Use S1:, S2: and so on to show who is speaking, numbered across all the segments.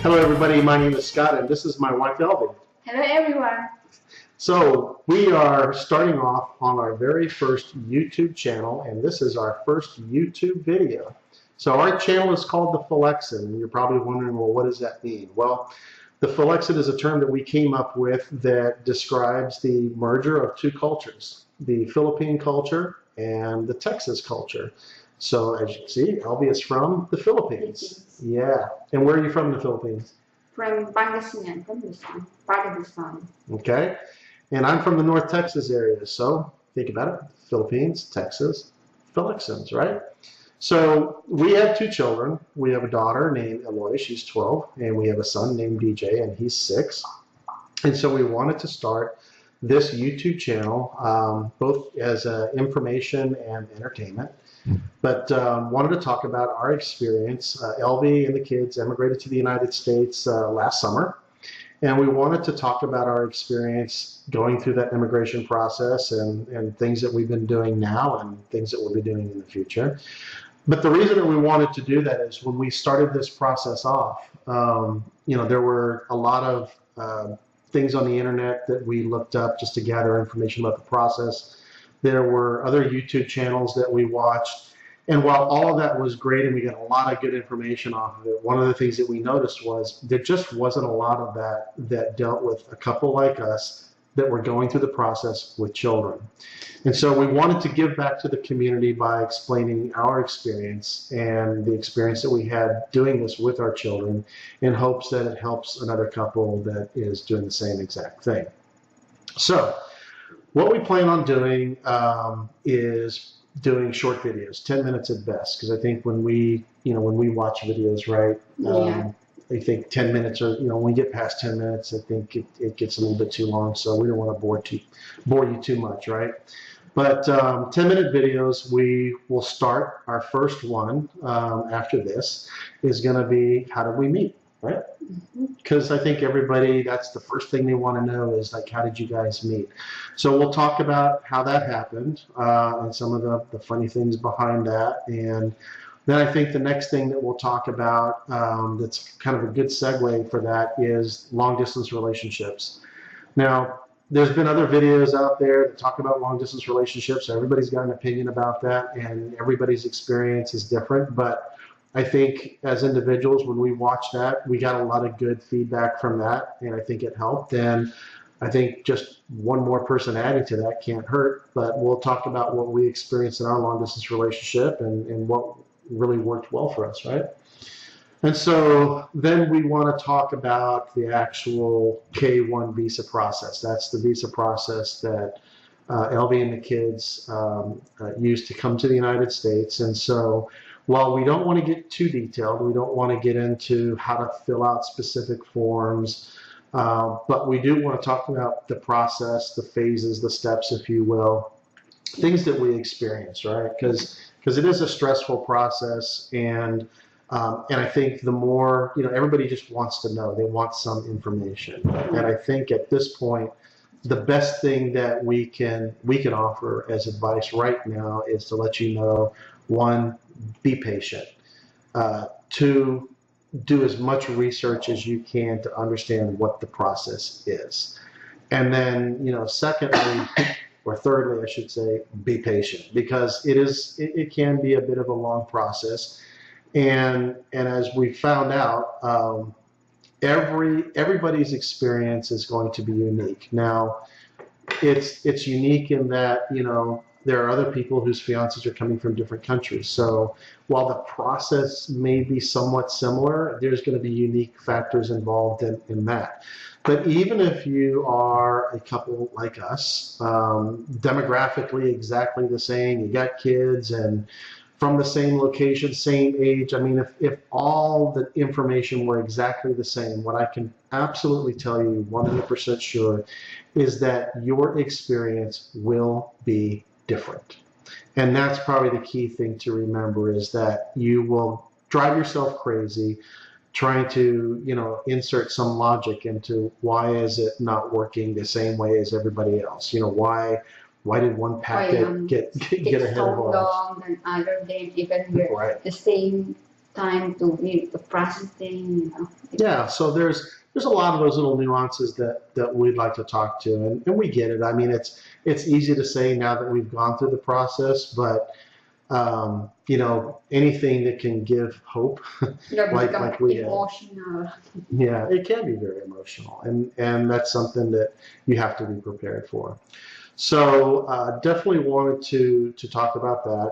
S1: Hello everybody, my name is Scott and this is my wife Elvie.
S2: Hello everyone.
S1: So we are starting off on our very first YouTube channel and this is our first YouTube video. So our channel is called the Philexan and you're probably wondering, well, what does that mean? Well, the Philexan is a term that we came up with that describes the merger of two cultures, the Philippine culture and the Texas culture. So as you can see, Elvie is from the Philippines. Yeah. And where are you from in the Philippines?
S2: From Pangasinan, from Luzon, part of Luzon.
S1: Okay. And I'm from the North Texas area. So think about it. Philippines, Texas, Philexans, right? So we have two children. We have a daughter named Eloy, she's 12, and we have a son named DJ, and he's 6. And so we wanted to start this YouTube channel, both as information and entertainment, but wanted to talk about our experience. Elvie and the kids emigrated to the United States last summer, and we wanted to talk about our experience going through that immigration process and things that we've been doing now and things that we'll be doing in the future. But the reason that we wanted to do that is when we started this process off, there were a lot of things on the internet that we looked up just to gather information about the process. There were other YouTube channels that we watched. And while all of that was great and we got a lot of good information off of it, one of the things that we noticed was there just wasn't a lot of that dealt with a couple like us that were going through the process with children. And so we wanted to give back to the community by explaining our experience and the experience that we had doing this with our children in hopes that it helps another couple that is doing the same exact thing. So what we plan on doing is doing short videos, 10 minutes at best, because I think when we watch videos, right, I think 10 minutes or, when we get past 10 minutes, I think it gets a little bit too long, so we don't want to bore you too much, right? But 10-minute videos, we will start. Our first one after this is going to be, how did we meet, right? Because I think everybody, that's the first thing they want to know is like, how did you guys meet? So we'll talk about how that happened and some of the funny things behind that. And then I think the next thing that we'll talk about that's kind of a good segue for that is long distance relationships. Now, there's been other videos out there that talk about long distance relationships. So everybody's got an opinion about that and everybody's experience is different. But I think as individuals, when we watched that, we got a lot of good feedback from that, and I think it helped. And I think just one more person adding to that can't hurt, but we'll talk about what we experienced in our long distance relationship and what really worked well for us, right? And so then we want to talk about the actual K-1 visa process. That's the visa process that Elvie and the kids use to come to the United States. And so while we don't want to get too detailed, we don't want to get into how to fill out specific forms, but we do want to talk about the process, the phases, the steps, if you will, things that we experience, right? Because it is a stressful process, and I think the more, everybody just wants to know. They want some information, and I think at this point, the best thing that we can offer as advice right now is to let you know, 1, be patient. 2, do as much research as you can to understand what the process is. And then, secondly, or thirdly, I should say, be patient, because it can be a bit of a long process. And as we found out, everybody's experience is going to be unique. Now, it's unique in that, there are other people whose fiancés are coming from different countries. So while the process may be somewhat similar, there's going to be unique factors involved in that. But even if you are a couple like us, demographically exactly the same, you got kids and from the same location, same age, I mean, if all the information were exactly the same, what I can absolutely tell you 100% sure is that your experience will be different. And that's probably the key thing to remember, is that you will drive yourself crazy trying to, insert some logic into why is it not working the same way as everybody else? Why did one packet get ahead
S2: so
S1: of ours?
S2: long than other than even we're
S1: Right.
S2: the same time to read the processing,
S1: Yeah, so there's a lot of those little nuances that we'd like to talk to, and we get it. I mean, it's easy to say now that we've gone through the process, but anything that can give hope, like we have.
S2: emotional.
S1: Yeah, it can be very emotional, and that's something that you have to be prepared for. So definitely wanted to talk about that.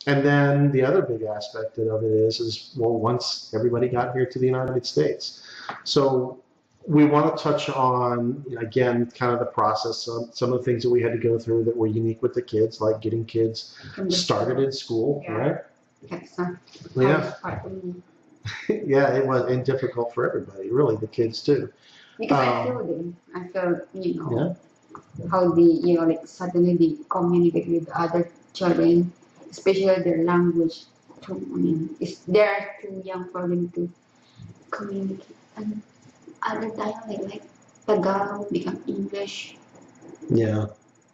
S1: And then the other big aspect of it is well, once everybody got here to the United States, so we want to touch on again kind of the process, some of the things that we had to go through that were unique with the kids, like getting kids started in school,
S2: Yeah.
S1: right?
S2: Yeah.
S1: Yeah, it was and difficult for everybody, really, the kids too.
S2: Because I feel them. I feel,
S1: Yeah.
S2: how they, like suddenly they communicate with other children, especially their language. They're too young for them to communicate. And other dialect like Tagalog become English.
S1: Yeah.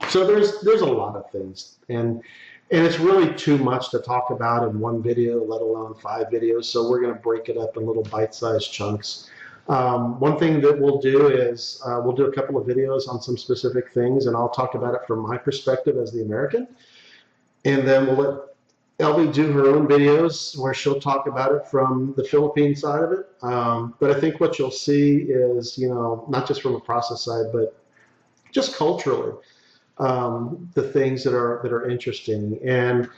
S1: So there's a lot of things, and it's really too much to talk about in one video, let alone 5 videos. So we're going to break it up in little bite-sized chunks. One thing that we'll do is we'll do a couple of videos on some specific things, and I'll talk about it from my perspective as the American, and then we'll let Elvie do her own videos where she'll talk about it from the Philippine side of it. But I think what you'll see is, not just from a process side, but just culturally, the things that are interesting. And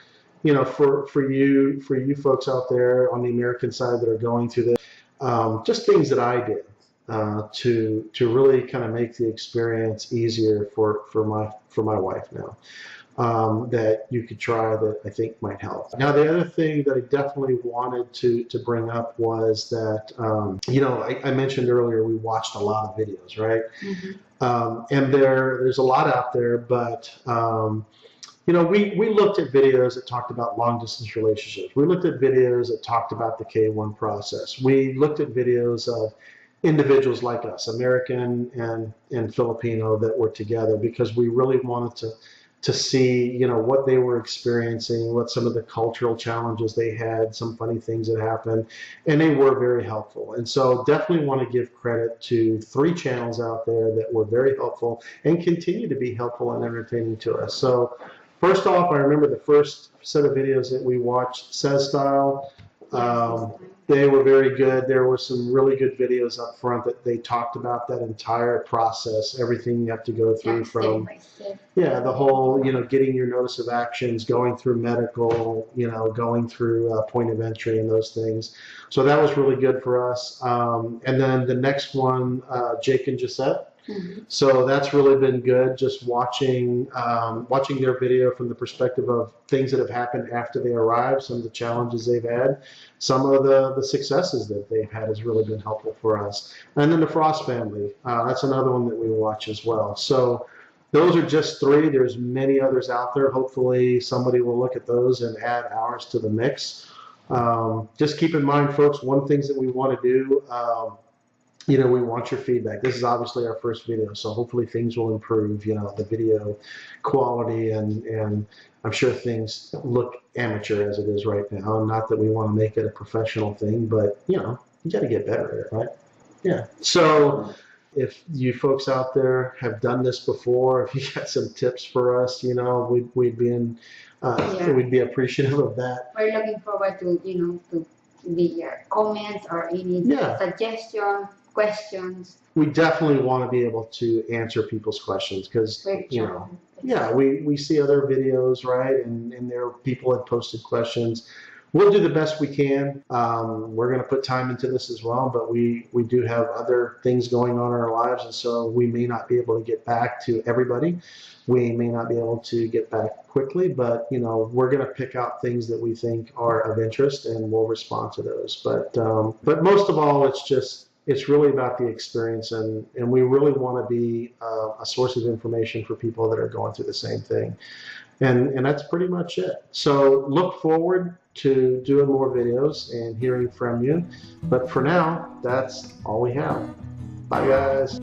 S1: for you folks out there on the American side that are going through this, just things that I did to really kind of make the experience easier for my wife now. That you could try that I think might help. Now, the other thing that I definitely wanted to bring up was that, I mentioned earlier we watched a lot of videos, right? And there's a lot out there, but, we looked at videos that talked about long distance relationships. We looked at videos that talked about the K1 process. We looked at videos of individuals like us, American and Filipino, that were together because we really wanted to see, what they were experiencing, what some of the cultural challenges they had, some funny things that happened, and they were very helpful. And so definitely want to give credit to 3 channels out there that were very helpful and continue to be helpful and entertaining to us. So first off, I remember the first set of videos that we watched, Says Style. They were very good. There were some really good videos up front that they talked about that entire process, everything you have to go through from, the whole, getting your notice of actions, going through medical, going through point of entry and those things. So that was really good for us. And then the next one, Jake and Gisette. So that's really been good, just watching their video from the perspective of things that have happened after they arrived, some of the challenges they've had, some of the successes that they've had has really been helpful for us. And then the Frost family, that's another one that we watch as well. So those are just 3. There's many others out there. Hopefully somebody will look at those and add ours to the mix. Just keep in mind, folks, one thing that we want to do, we want your feedback. This is obviously our first video, so hopefully things will improve, the video quality, and I'm sure things look amateur as it is right now. Not that we want to make it a professional thing, but, you got to get better at it, right? Yeah. So if you folks out there have done this before, if you got some tips for us, we'd be appreciative of that.
S2: We're looking forward to, to the comments or any suggestions, questions.
S1: We definitely want to be able to answer people's questions because, we see other videos, right? And there are people that posted questions. We'll do the best we can. We're going to put time into this as well, but we do have other things going on in our lives, and so we may not be able to get back to everybody. We may not be able to get back quickly, but we're going to pick out things that we think are of interest, and we'll respond to those. But most of all, it's really about the experience, and we really want to be a source of information for people that are going through the same thing. And that's pretty much it. So look forward to doing more videos and hearing from you. But for now, that's all we have. Bye, guys.